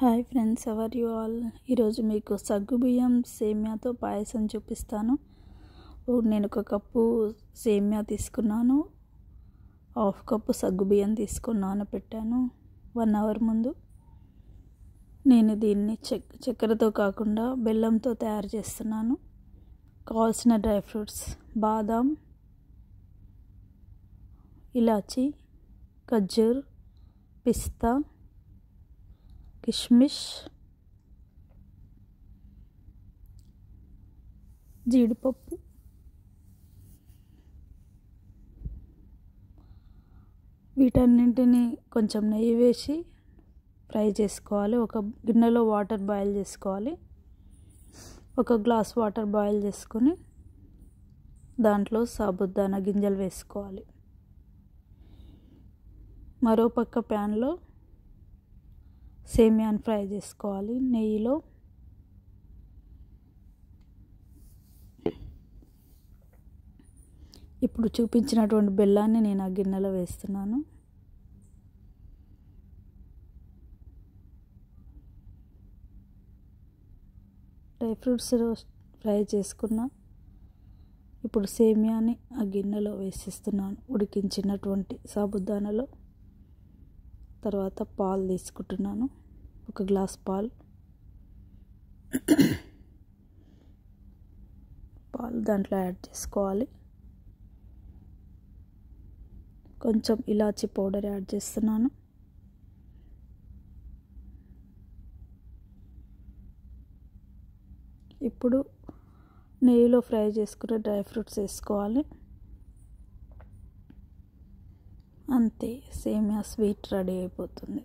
Hi friends, ever you all. ఈరోజు మీకు సగ్గుబియ్యం సేమ్యాతో పాయసం చూపిస్తాను. నేను ఒక కప్పు సేమ్యా తీసుకున్నాను, హాఫ్ కప్పు సగ్గుబియ్యం తీసుకున్నాను, పెట్టాను 1 అవర్ ముందు. నేను దీన్ని చక్కెరతో కాకుండా బెల్లంతో తయారు చేస్తున్నాను. కావాల్సిన డ్రై ఫ్రూట్స్: బాదాం, ఇలాచీ, ఖర్జూర్, పిస్తా, కిష్మిష్, జీడిపప్పు. వీటన్నింటినీ కొంచెం నెయ్యి వేసి ఫ్రై చేసుకోవాలి. ఒక గిన్నెలో వాటర్ బాయిల్ చేసుకోవాలి. 1 గ్లాస్ వాటర్ బాయిల్ చేసుకొని దాంట్లో సాబుదానా గింజలు వేసుకోవాలి. మరోపక్క ప్యాన్లో సేమ్యాని ఫ్రై చేసుకోవాలి నెయ్యిలో. ఇప్పుడు చూపించినటువంటి బెల్లాన్ని నేను ఆ గిన్నెలో వేస్తున్నాను. డ్రై ఫ్రూట్స్ ఫ్రై చేసుకున్న ఇప్పుడు సేమ్యాని ఆ గిన్నెలో వేసిస్తున్నాను, ఉడికించినటువంటి సాబుదానాలో. తర్వాత పాలు తీసుకుంటున్నాను, 1 గ్లాస్ పాలు దాంట్లో యాడ్ చేసుకోవాలి. కొంచెం ఇలాచీ పౌడర్ యాడ్ చేస్తున్నాను. ఇప్పుడు నెయ్యిలో ఫ్రై చేసుకున్న డ్రై ఫ్రూట్స్ వేసుకోవాలి. అంతే, సేమియా స్వీట్ రెడీ అయిపోతుంది.